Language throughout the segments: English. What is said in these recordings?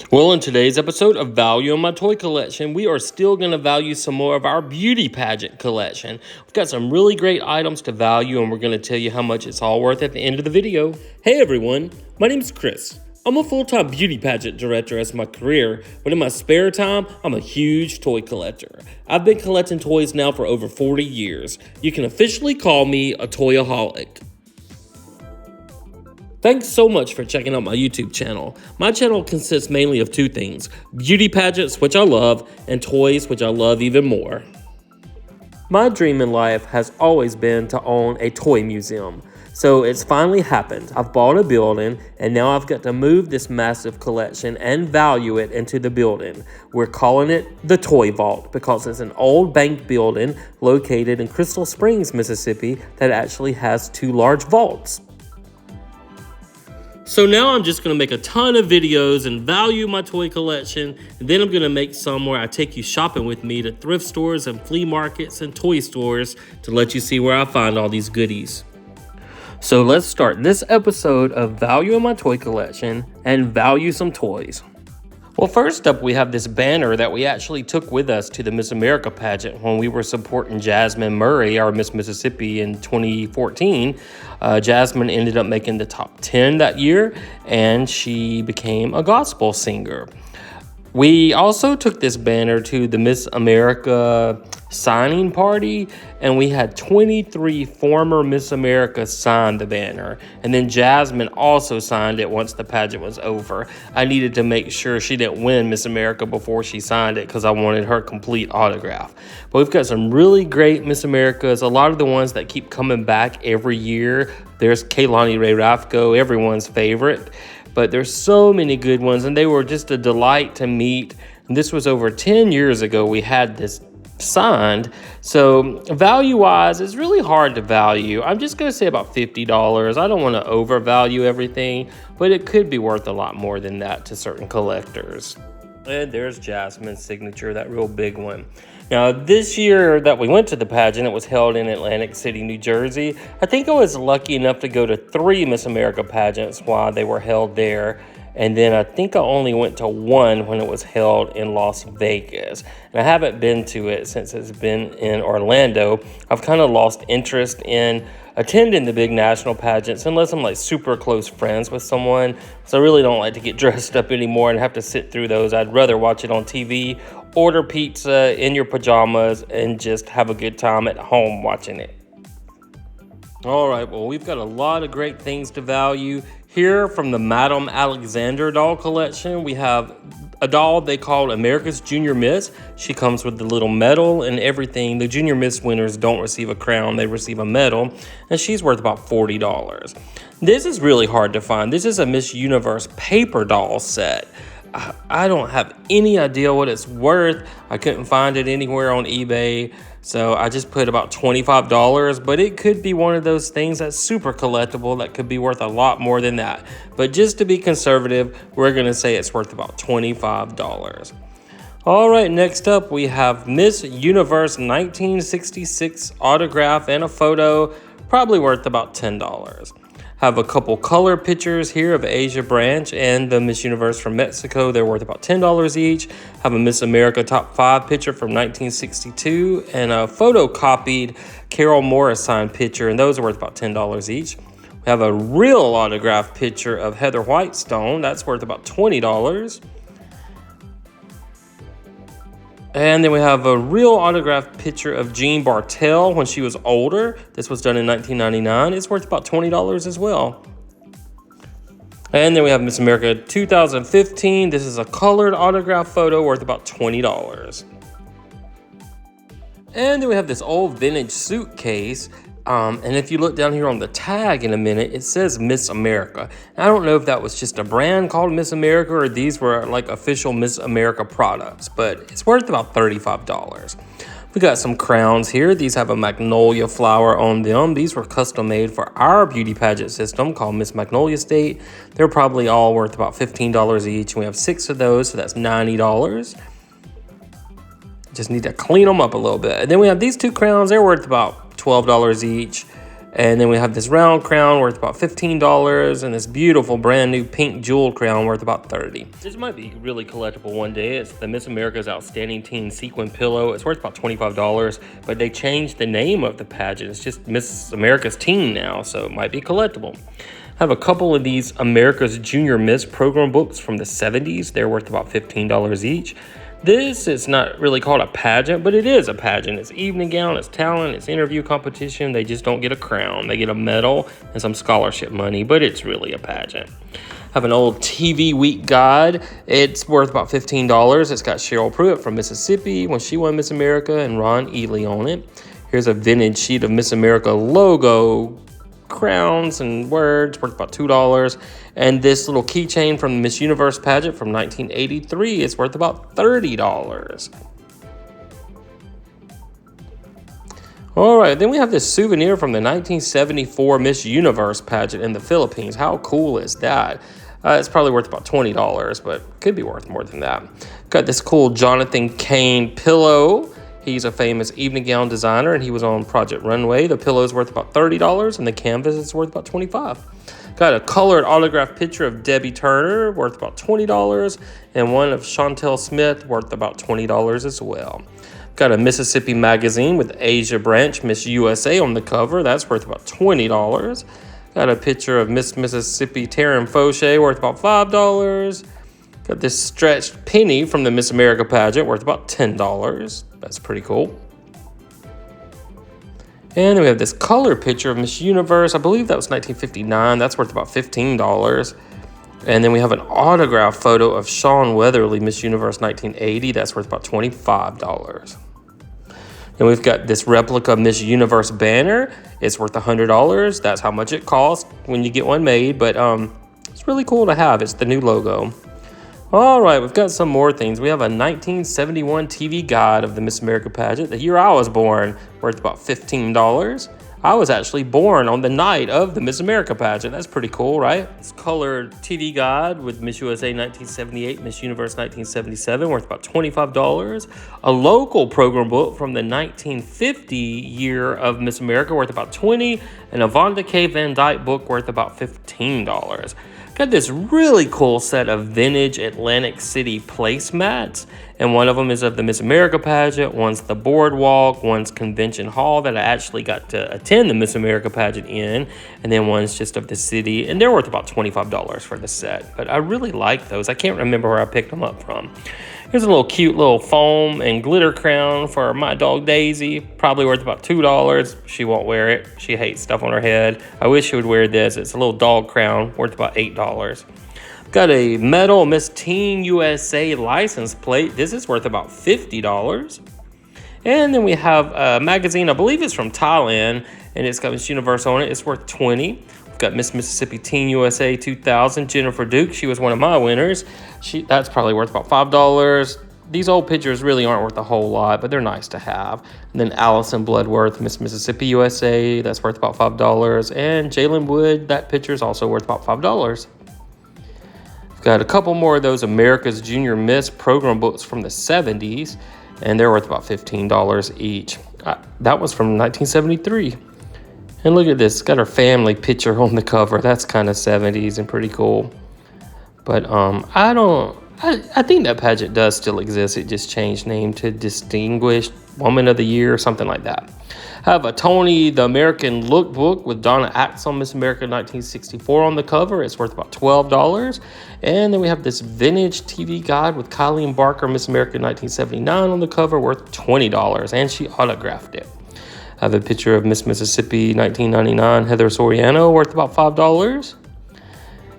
Well, in today's episode of Value in My Toy Collection, we are still going to value some more of our beauty pageant collection. We've got some really great items to value, and we're going to tell you how much it's all worth at the end of the video. Hey everyone, my name is Chris. I'm a full-time beauty pageant director as my career, but in my spare time, I'm a huge toy collector. I've been collecting toys now for over 40 years. You can officially call me a toyaholic. Thanks so much for checking out my YouTube channel. My channel consists mainly of two things: beauty pageants, which I love, and toys, which I love even more. My dream in life has always been to own a toy museum. So it's finally happened. I've bought a building, and now I've got to move this massive collection and value it into the building. We're calling it the Toy Vault because it's an old bank building located in Crystal Springs, Mississippi that actually has two large vaults. So now I'm just going to make a ton of videos and value my toy collection, and then I'm going to make some where I take you shopping with me to thrift stores and flea markets and toy stores to let you see where I find all these goodies. So let's start this episode of Value in My Toy Collection and value some toys. Well, first up, we have this banner that we actually took with us to the Miss America pageant when we were supporting Jasmine Murray, our Miss Mississippi, in 2014. Jasmine ended up making the top 10 that year, and she became a gospel singer. We also took this banner to the Miss America signing party, and we had 23 former Miss America sign the banner. And then Jasmine also signed it once the pageant was over. I needed to make sure she didn't win Miss America before she signed it because I wanted her complete autograph. But we've got some really great Miss Americas, a lot of the ones that keep coming back every year. There's Kaylani Ray Rafco, everyone's favorite. But there's so many good ones, and they were just a delight to meet. And this was over 10 years ago we had this signed. So value-wise, it's really hard to value. I'm just going to say about $50. I don't want to overvalue everything, but it could be worth a lot more than that to certain collectors. And there's Jasmine's signature, that real big one. Now, this year that we went to the pageant, it was held in Atlantic City, New Jersey. I think I was lucky enough to go to 3 Miss America pageants while they were held there. And then I think I only went to one when it was held in Las Vegas. And I haven't been to it since it's been in Orlando. I've kind of lost interest in attending the big national pageants unless I'm like super close friends with someone. So I really don't like to get dressed up anymore and have to sit through those. I'd rather watch it on TV, order pizza in your pajamas, and just have a good time at home watching it. All right, well, we've got a lot of great things to value. Here from the Madame Alexander doll collection, we have a doll they call America's Junior Miss. She comes with the little medal and everything. The Junior Miss winners don't receive a crown, they receive a medal, and she's worth about $40. This is really hard to find. This is a Miss Universe paper doll set. I don't have any idea what it's worth. I couldn't find it anywhere on eBay, so I just put about $25, but it could be one of those things that's super collectible that could be worth a lot more than that. But just to be conservative, we're going to say it's worth about $25. All right, next up we have Miss Universe 1966 autograph and a photo, probably worth about $10. Have a couple color pictures here of Asia Branch and the Miss Universe from Mexico. They're worth about $10 each. Have a Miss America Top 5 picture from 1962 and a photocopied Carol Morris signed picture, and those are worth about $10 each. We have a real autograph picture of Heather Whitestone. That's worth about $20. And then we have a real autographed picture of Jean Bartel when she was older. This was done in 1999. It's worth about $20 as well. And then we have Miss America 2015. This is a colored autograph photo worth about $20. And then we have this old vintage suitcase. And if you look down here on the tag in a minute, it says Miss America. And I don't know if that was just a brand called Miss America or these were like official Miss America products, but it's worth about $35. We got some crowns here. These have a magnolia flower on them. These were custom made for our beauty pageant system called Miss Magnolia State. They're probably all worth about $15 each. And we have 6 of those, so that's $90. Just need to clean them up a little bit. And then we have these 2 crowns. They're worth about $12 each. And then we have this round crown worth about $15 and this beautiful brand new pink jewel crown worth about $30. This might be really collectible one day. It's the Miss America's Outstanding Teen Sequin Pillow. It's worth about $25, but they changed the name of the pageant. It's just Miss America's Teen now, so it might be collectible. I have a couple of these America's Junior Miss program books from the 70s. They're worth about $15 each. This is not really called a pageant, but it is a pageant. It's evening gown, it's talent, it's interview competition. They just don't get a crown. They get a medal and some scholarship money, but it's really a pageant. I have an old TV Week guide. It's worth about $15. It's got Cheryl Pruitt from Mississippi when she won Miss America and Ron Ely on it. Here's a vintage sheet of Miss America logo crowns and words worth about $2, and this little keychain from the Miss Universe pageant from 1983 is worth about $30. All right, then we have this souvenir from the 1974 Miss Universe pageant in the Philippines. How cool is that? It's probably worth about $20, but could be worth more than that. Got this cool Jonathan Kane pillow. He's a famous evening gown designer, and he was on Project Runway. The pillow is worth about $30, and the canvas is worth about $25. Got a colored autographed picture of Debbie Turner, worth about $20, and one of Chantel Smith, worth about $20 as well. Got a Mississippi magazine with Asia Branch Miss USA on the cover. That's worth about $20. Got a picture of Miss Mississippi Taryn Fauché, worth about $5. Got this stretched penny from the Miss America pageant, worth about $10. That's pretty cool. And then we have this color picture of Miss Universe. I believe that was 1959. That's worth about $15. And then we have an autograph photo of Shawn Weatherly, Miss Universe 1980. That's worth about $25. And we've got this replica Miss Universe banner. It's worth $100. That's how much it costs when you get one made. But it's really cool to have. It's the new logo. All right, we've got some more things. We have a 1971 TV guide of the Miss America pageant, the year I was born, worth about $15. I was actually born on the night of the Miss America pageant. That's pretty cool, right? It's colored TV guide with Miss USA 1978, Miss Universe 1977, worth about $25. A local program book from the 1950 year of Miss America, worth about $20, and a Vonda K. Van Dyke book worth about $15. Got this really cool set of vintage Atlantic City placemats, and one of them is of the Miss America pageant, one's the boardwalk, one's convention hall that I actually got to attend the Miss America pageant in, and then one's just of the city, and they're worth about $25 for the set. But I really like those. I can't remember where I picked them up from. Here's a little cute little foam and glitter crown for my dog Daisy, probably worth about $2. She won't wear it. She hates stuff on her head. I wish she would wear this. It's a little dog crown worth about $8. Got a metal Miss Teen USA license plate. This is worth about $50. And then we have a magazine, I believe it's from Thailand, and it's got Miss Universe on it. It's worth $20. We've got Miss Mississippi Teen USA 2000, Jennifer Duke. She was one of my winners. That's probably worth about $5. These old pictures really aren't worth a whole lot, but they're nice to have. And then Allison Bloodworth, Miss Mississippi USA, that's worth about $5. And Jalen Wood, that picture is also worth about $5. We've got a couple more of those America's Junior Miss program books from the 70s, and they're worth about $15 each. That was from 1973. And look at this, it's got her family picture on the cover. That's kind of 70s and pretty cool. But I think that pageant does still exist. It just changed name to Distinguished Woman of the Year or something like that. I have a Tony the American lookbook with Donna Axel, Miss America 1964 on the cover. It's worth about $12. And then we have this vintage TV guide with Colleen Barker, Miss America 1979 on the cover, worth $20. And she autographed it. I have a picture of Miss Mississippi 1999, Heather Soriano, worth about $5.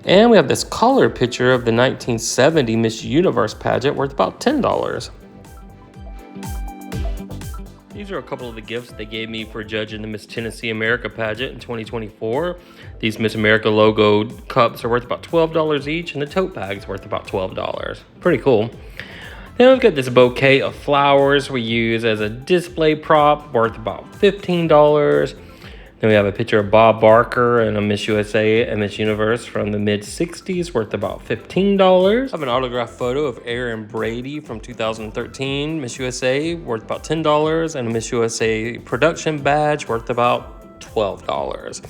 And we have this color picture of the 1970 Miss Universe pageant, worth about $10. These are a couple of the gifts they gave me for judging the Miss Tennessee America pageant in 2024. These Miss America logo cups are worth about $12 each, and the tote bag's worth about $12. Pretty cool. Then we've got this bouquet of flowers we use as a display prop, worth about $15. Then we have a picture of Bob Barker and a Miss USA and Miss Universe from the mid-60s, worth about $15. I have an autographed photo of Erin Brady from 2013, Miss USA, worth about $10, and a Miss USA production badge worth about $12.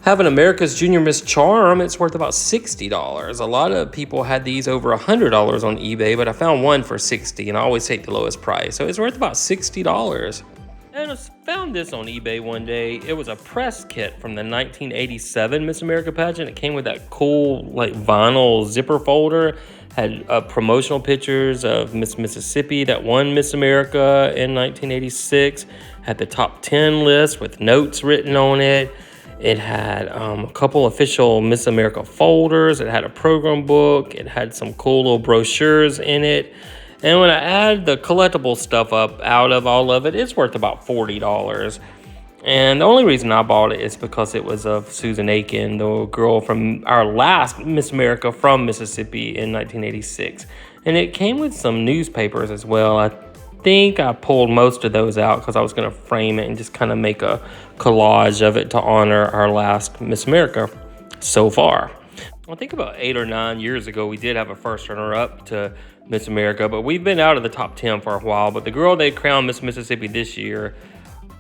Have an America's Junior Miss Charm, it's worth about $60. A lot of people had these over $100 on eBay, but I found one for $60, and I always take the lowest price. So it's worth about $60. And I found this on eBay one day. It was a press kit from the 1987 Miss America pageant. It came with that cool like vinyl zipper folder. Had promotional pictures of Miss Mississippi that won Miss America in 1986. Had the top 10 list with notes written on it. It had a couple official Miss America folders. It had a program book. It had some cool little brochures in it. And when I add the collectible stuff up out of all of it, it's worth about $40. And the only reason I bought it is because it was of Susan Aiken, the girl from our last Miss America from Mississippi in 1986. And it came with some newspapers as well. I think I pulled most of those out because I was going to frame it and just kind of make a collage of it to honor our last Miss America so far. I think about 8 or 9 years ago, we did have a first runner-up to Miss America, but we've been out of the top 10 for a while. But the girl they crowned Miss Mississippi this year,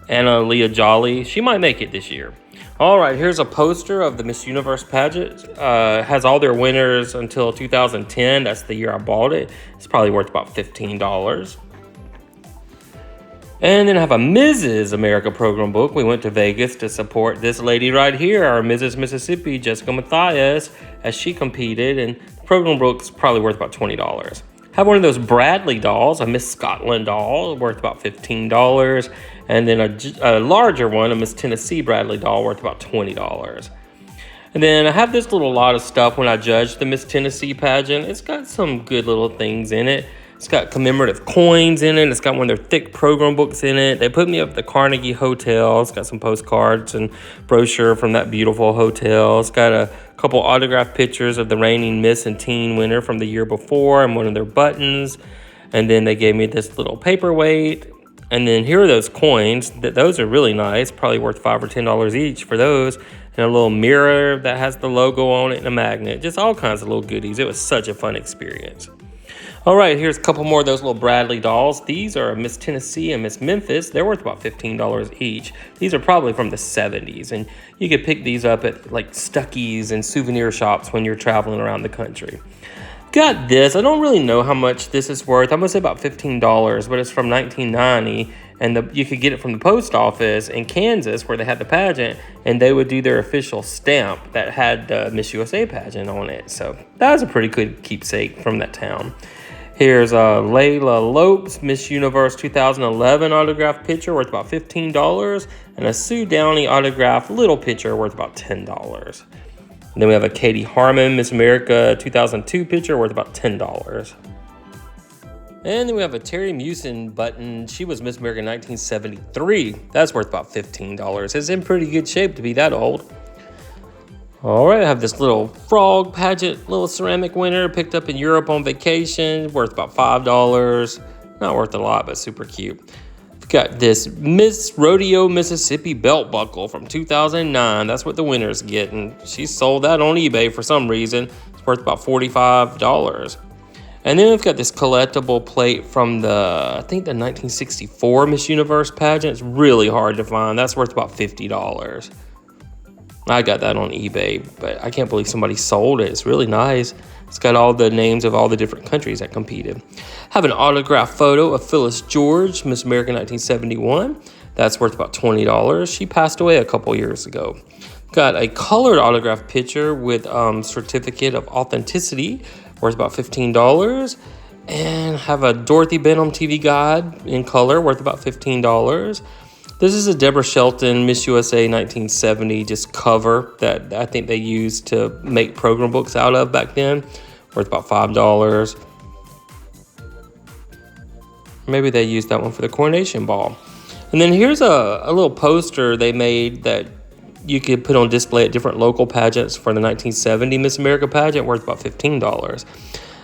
Anna Leah Jolly, she might make it this year. All right, here's a poster of the Miss Universe pageant. Has all their winners until 2010. That's the year I bought it. It's probably worth about $15. And then I have a Mrs. America program book. We went to Vegas to support this lady right here, our Mrs. Mississippi, Jessica Matthias, as she competed. And the program book's probably worth about $20. Have one of those Bradley dolls, a Miss Scotland doll, worth about $15. And then a larger one, a Miss Tennessee Bradley doll, worth about $20. And then I have this little lot of stuff when I judged the Miss Tennessee pageant. It's got some good little things in it. It's got commemorative coins in it. It's got one of their thick program books in it. They put me up at the Carnegie Hotel. It's got some postcards and brochure from that beautiful hotel. It's got a couple autographed pictures of the reigning Miss and Teen winner from the year before and one of their buttons. And then they gave me this little paperweight. And then here are those coins. Those are really nice, probably worth $5 or $10 each for those. And a little mirror that has the logo on it and a magnet. Just all kinds of little goodies. It was such a fun experience. All right, here's a couple more of those little Bradley dolls. These are Miss Tennessee and Miss Memphis. They're worth about $15 each. These are probably from the 70s, and you could pick these up at like Stuckey's and souvenir shops when you're traveling around the country. Got this. I don't really know how much this is worth. I'm going to say about $15, but it's from 1990, and you could get it from the post office in Kansas where they had the pageant, and they would do their official stamp that had the Miss USA pageant on it. So that was a pretty good keepsake from that town. Here's Layla Lopes, Miss Universe 2011 autographed picture worth about $15, and a Sue Downey autographed little picture worth about $10. And then we have a Katie Harmon Miss America 2002 picture worth about $10. And then we have a Terry Mewson button. She was Miss America 1973. That's worth about $15. It's in pretty good shape to be that old. All right, I have this little frog pageant, little ceramic winner picked up in Europe on vacation, worth about $5. Not worth a lot, but super cute. I've got this Miss Rodeo Mississippi belt buckle from 2009. That's what the winners get, and she sold that on eBay for some reason. It's worth about $45. And then we've got this collectible plate from I think the 1964 Miss Universe pageant. It's really hard to find. That's worth about $50. I got that on eBay, but I can't believe somebody sold it. It's really nice. It's got all the names of all the different countries that competed. Have an autographed photo of Phyllis George, Miss America 1971. That's worth about $20. She passed away a couple years ago. Got a colored autographed picture with certificate of authenticity, worth about $15. And have a Dorothy Benham TV guide in color, worth about $15. This is a Deborah Shelton Miss USA 1970 just cover that I think they used to make program books out of back then, worth about $5. Maybe they used that one for the coronation ball. And then here's a little poster they made that you could put on display at different local pageants for the 1970 Miss America pageant, worth about $15.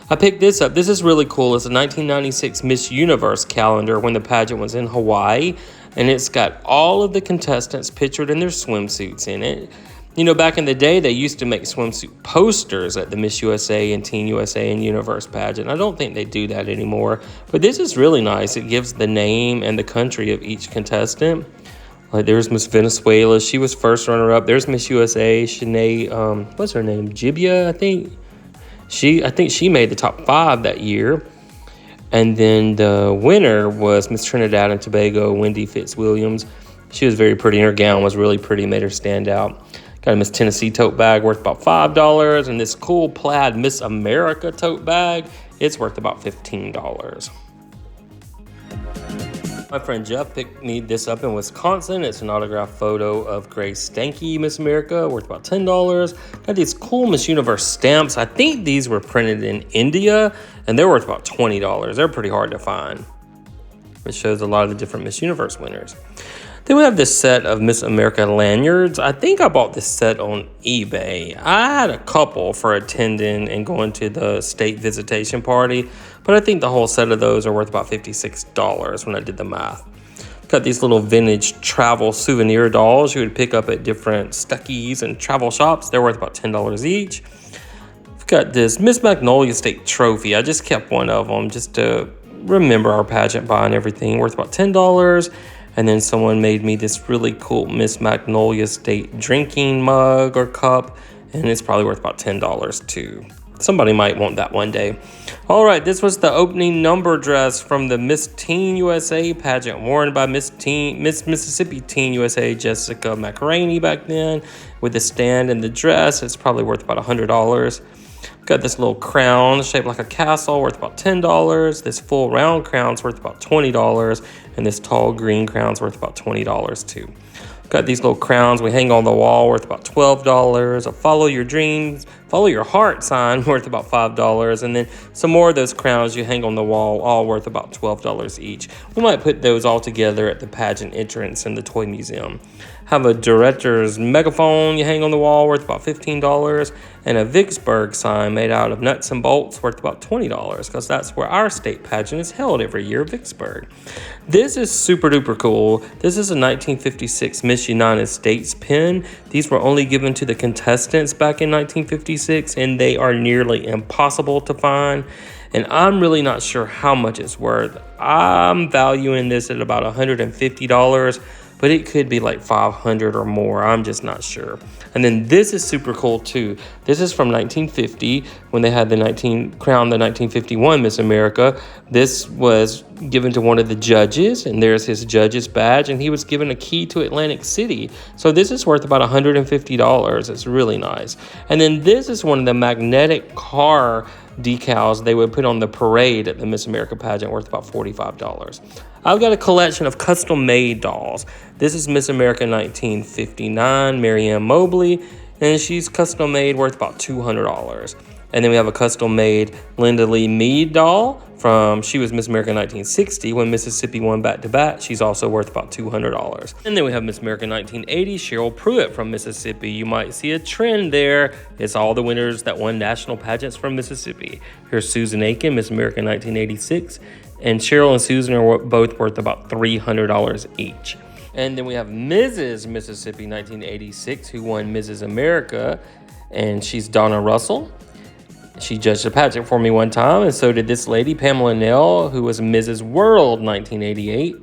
I picked this up. This is really cool. It's a 1996 Miss Universe calendar when the pageant was in Hawaii. And it's got all of the contestants pictured in their swimsuits in it. You know, back in the day, they used to make swimsuit posters at the Miss USA and Teen USA and Universe pageant. I don't think they do that anymore. But this is really nice. It gives the name and the country of each contestant. Like there's Miss Venezuela. She was first runner-up. There's Miss USA. Shanae, what's her name? Jibia, I think. I think she made the top 5 that year. And then the winner was Miss Trinidad and Tobago, Wendy Fitzwilliams. She was very pretty, and her gown was really pretty, made her stand out. Got a Miss Tennessee tote bag worth about $5, and this cool plaid Miss America tote bag, it's worth about $15. My friend Jeff picked me this up in Wisconsin. It's an autographed photo of Grace Stanky, Miss America, worth about $10. Got these cool Miss Universe stamps. I think these were printed in India, and they're worth about $20. They're pretty hard to find. It shows a lot of the different Miss Universe winners. Then we have this set of Miss America lanyards. I think I bought this set on eBay. I had a couple for attending and going to the state visitation party, but I think the whole set of those are worth about $56 when I did the math. Got these little vintage travel souvenir dolls you would pick up at different Stuckies and travel shops. They're worth about $10 each. We've got this Miss Magnolia State trophy. I just kept one of them just to remember our pageant buy and everything, worth about $10. And then someone made me this really cool Miss Magnolia State drinking mug or cup, and it's probably worth about $10 too. Somebody might want that one day. All right, this was the opening number dress from the Miss Teen USA pageant, worn by Miss Mississippi Teen USA Jessica McRaney back then, with the stand and the dress. It's probably worth about $100. Got this little crown shaped like a castle, worth about $10. This full round crown's worth about $20, and this tall green crown's worth about $20 too. Got these little crowns we hang on the wall, worth about $12. A follow your dreams, follow your heart sign, worth about $5. And then some more of those crowns you hang on the wall, all worth about $12 each. We might put those all together at the pageant entrance in the toy museum. Have a director's megaphone you hang on the wall, worth about $15. And a Vicksburg sign made out of nuts and bolts, worth about $20, because that's where our state pageant is held every year, Vicksburg. This is super duper cool. This is a 1956 Miss United States pin. These were only given to the contestants back in 1956, and they are nearly impossible to find. And I'm really not sure how much it's worth. I'm valuing this at about $150, but it could be like $500 or more. I'm just not sure. And then this is super cool too. This is from 1950 when they had the 1951 Miss America. This was given to one of the judges, and there's his judge's badge, and he was given a key to Atlantic City. So this is worth about $150. It's really nice. And then this is one of the magnetic car decals they would put on the parade at the Miss America pageant, worth about $45. I've got a collection of custom-made dolls. This is Miss America 1959, Marianne Mobley, and she's custom-made, worth about $200. And then we have a custom-made Linda Lee Mead doll she was Miss America 1960 when Mississippi won back-to-back. She's also worth about $200. And then we have Miss America 1980, Cheryl Pruitt from Mississippi. You might see a trend there. It's all the winners that won national pageants from Mississippi. Here's Susan Aiken, Miss America 1986. And Cheryl and Susan are both worth about $300 each. And then we have Mrs. Mississippi 1986, who won Mrs. America, and she's Donna Russell. She judged a pageant for me one time, and so did this lady, Pamela Nell, who was Mrs. World 1988.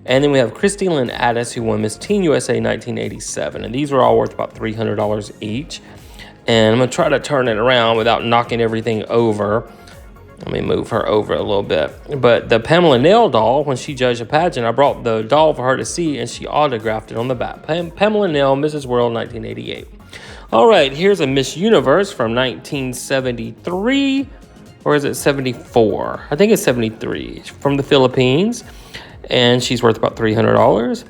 And then we have Christy Lynn Addis, who won Miss Teen USA 1987, and these were all worth about $300 each. And I'm going to try to turn it around without knocking everything over. Let me move her over a little bit. But the Pamela Nell doll, when she judged a pageant, I brought the doll for her to see, and she autographed it on the back. Pamela Nell, Mrs. World 1988. All right, here's a Miss Universe from 1973, or is it 74? I think it's 73, from the Philippines, and she's worth about $300.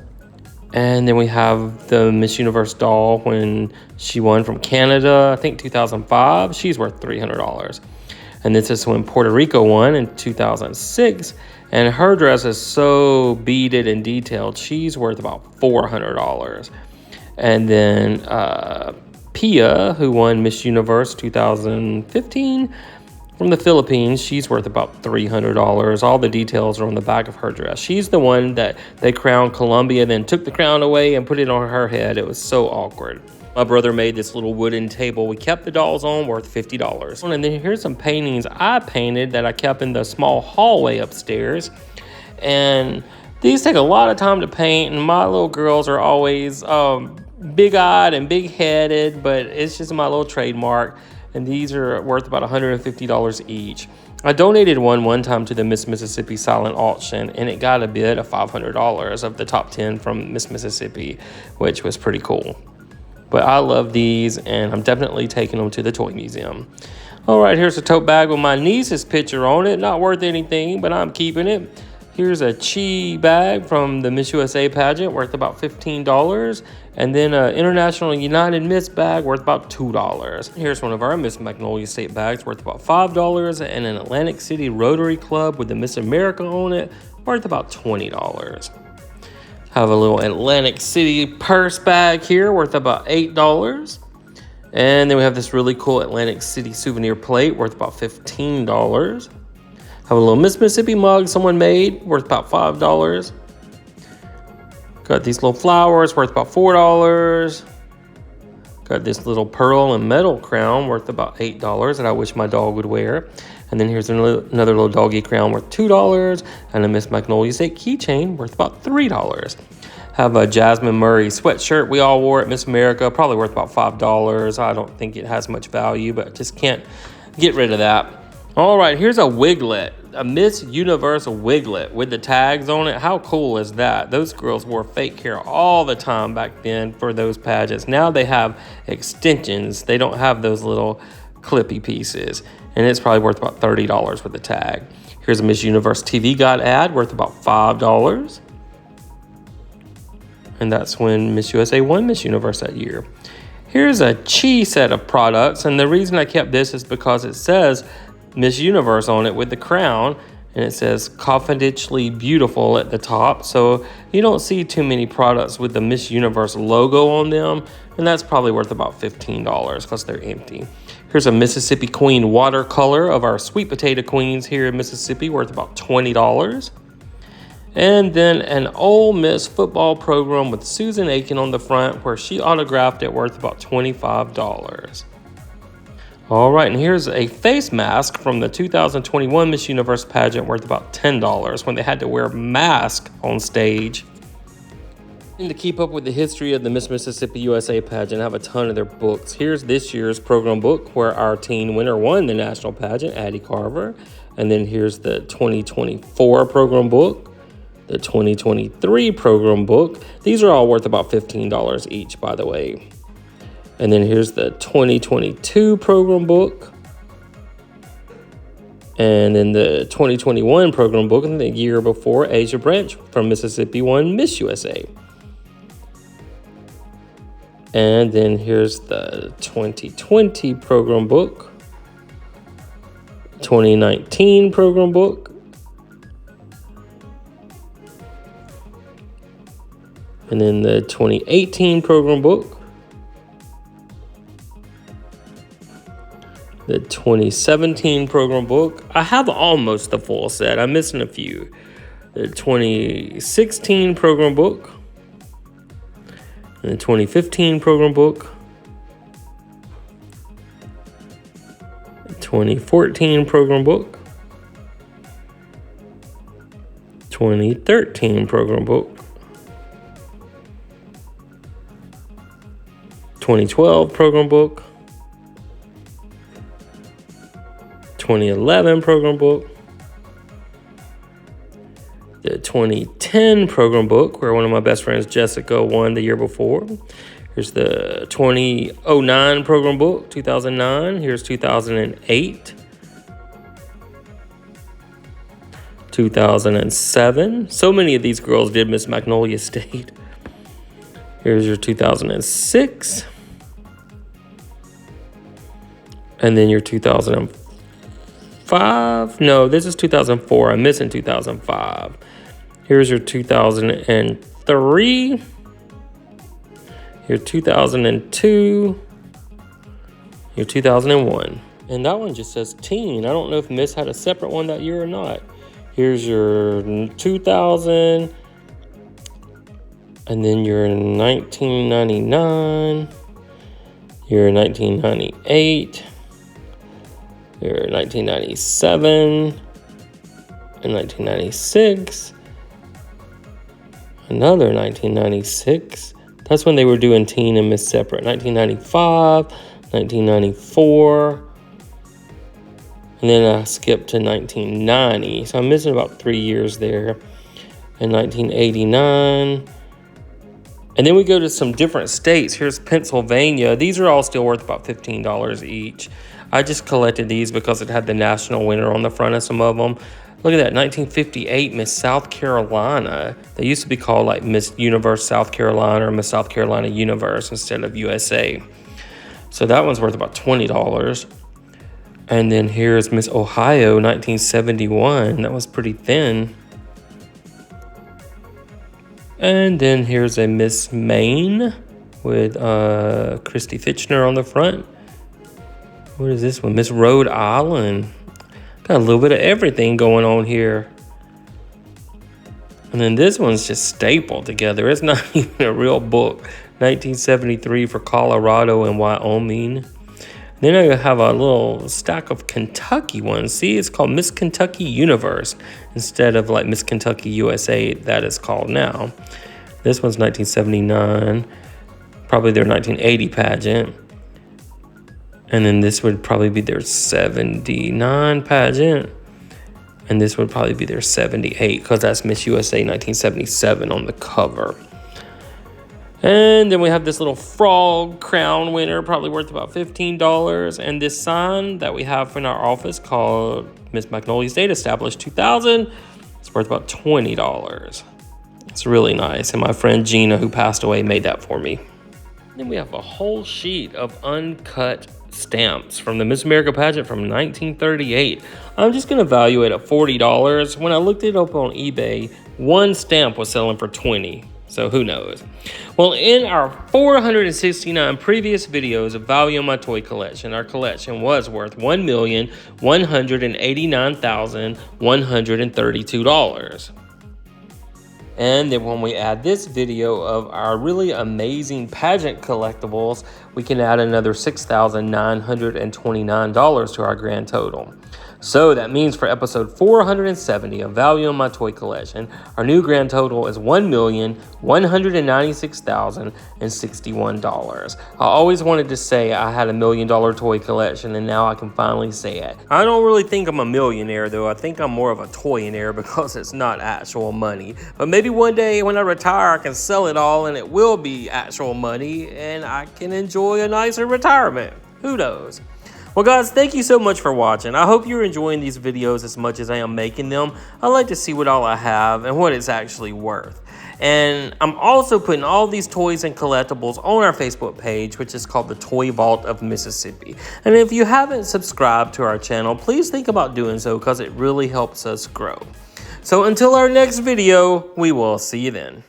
And then we have the Miss Universe doll when she won from Canada, I think 2005. She's worth $300. And this is when Puerto Rico won in 2006, and her dress is so beaded and detailed, she's worth about $400. And then Pia, who won Miss Universe 2015 from the Philippines, she's worth about $300. All the details are on the back of her dress. She's the one that they crowned Columbia, then took the crown away and put it on her head. It was so awkward. My brother made this little wooden table we kept the dolls on, worth $50. And then here's some paintings I painted that I kept in the small hallway upstairs. And These take a lot of time to paint, and my little girls are always big-eyed and big-headed, but it's just my little trademark. And these are worth about $150 each. I donated one time to the Miss Mississippi silent auction, and it got a bid of $500 of the top 10 from Miss Mississippi, which was pretty cool. But I love these, and I'm definitely taking them to the toy museum. All right, here's a tote bag with my niece's picture on it. Not worth anything, but I'm keeping it. Here's a chi bag from the Miss USA pageant worth about $15. And then an International United Miss bag worth about $2. Here's one of our Miss Magnolia State bags worth about $5. And an Atlantic City Rotary Club with the Miss America on it worth about $20. Have a little Atlantic City purse bag here worth about $8. And then we have this really cool Atlantic City souvenir plate worth about $15. Have a little Miss Mississippi mug someone made worth about $5. Got these little flowers worth about $4. Got this little pearl and metal crown worth about $8 that I wish my dog would wear. And then here's another little doggy crown worth $2. And a Miss Magnolia State keychain worth about $3. Have a Jasmine Murray sweatshirt we all wore at Miss America, probably worth about $5. I don't think it has much value, but just can't get rid of that. All right, here's a wiglet, a Miss Universe wiglet with the tags on it. How cool is that? Those girls wore fake hair all the time back then for those pageants. Now they have extensions. They don't have those little clippy pieces, and it's probably worth about $30 with the tag. Here's a Miss Universe TV Guide ad worth about $5. And that's when Miss USA won Miss Universe that year. Here's a chi set of products, and the reason I kept this is because it says Miss Universe on it with the crown, and it says confidentially beautiful at the top, so you don't see too many products with the Miss Universe logo on them, and that's probably worth about $15 because they're empty. Here's a Mississippi Queen watercolor of our sweet potato queens here in Mississippi worth about $20. And then an Ole Miss football program with Susan Aiken on the front where she autographed it worth about $25. All right, and here's a face mask from the 2021 Miss Universe pageant worth about $10 when they had to wear a mask on stage. And to keep up with the history of the Miss Mississippi USA pageant, I have a ton of their books. Here's this year's program book where our teen winner won the national pageant, Addie Carver. And then here's the 2024 program book, the 2023 program book. These are all worth about $15 each, by the way. And then here's the 2022 program book. And then the 2021 program book, and the year before, Asia Branch from Mississippi won Miss USA. And then here's the 2020 program book, 2019 program book, and then the 2018 program book, the 2017 program book. I have almost the full set. I'm missing a few. The 2016 program book, and the 2015 program book, the 2014 program book, 2013 program book, 2012 program book, 2011 program book, the 2010 program book where one of my best friends, Jessica, won the year before. Here's the 2009 program book, 2009. Here's 2008, 2007. So many of these girls did Miss Magnolia State. Here's your 2006. And then your 2005. No, this is 2004. I'm missing 2005. Here's your 2003. Your 2002. Your 2001. And that one just says teen. I don't know if Miss had a separate one that year or not. Here's your 2000. And then your 1999. Your 1998. Your 1997 and 1996 Another 1996. That's when they were doing Teen and Miss separate. 1995, 1994. And then I skipped to 1990. So I'm missing about 3 years there. And 1989. And then we go to some different states. Here's Pennsylvania. These are all still worth about $15 each. I just collected these because it had the national winner on the front of some of them. Look at that, 1958 Miss South Carolina. They used to be called like Miss Universe South Carolina or Miss South Carolina Universe instead of USA. So that one's worth about $20. And then here's Miss Ohio, 1971. That was pretty thin. And then here's a Miss Maine with Christy Fitchner on the front. What is this one? Miss Rhode Island. Got a little bit of everything going on here. And then this one's just stapled together. It's not even a real book. 1973 for Colorado and Wyoming. Then I have a little stack of Kentucky ones. See, it's called Miss Kentucky Universe instead of like Miss Kentucky USA, that is called now. This one's 1979, probably their 1980 pageant. And then this would probably be their 79 pageant. And this would probably be their 78 because that's Miss USA 1977 on the cover. And then we have this little frog crown winner, probably worth about $15. And this sign that we have in our office called Miss Magnolia's Date, established 2000. It's worth about $20. It's really nice. And my friend Gina, who passed away, made that for me. Then we have a whole sheet of uncut stamps from the Miss America pageant from 1938. I'm just going to value it at $40. When I looked it up on eBay, one stamp was selling for $20. So who knows? Well, in our 469 previous videos of value on my toy collection, our collection was worth $1,189,132. And then when we add this video of our really amazing pageant collectibles, we can add another $6,929 to our grand total. So that means for episode 470 of Value on My Toy Collection, our new grand total is $1,196,061. I always wanted to say I had $1 million toy collection, and now I can finally say it. I don't really think I'm a millionaire though. I think I'm more of a toyonaire because it's not actual money. But maybe one day when I retire, I can sell it all and it will be actual money and I can enjoy a nicer retirement. Who knows? Well guys, thank you so much for watching. I hope you're enjoying these videos as much as I am making them. I like to see what all I have and what it's actually worth. And I'm also putting all these toys and collectibles on our Facebook page, which is called the Toy Vault of Mississippi. And if you haven't subscribed to our channel, please think about doing so because it really helps us grow. So until our next video, we will see you then.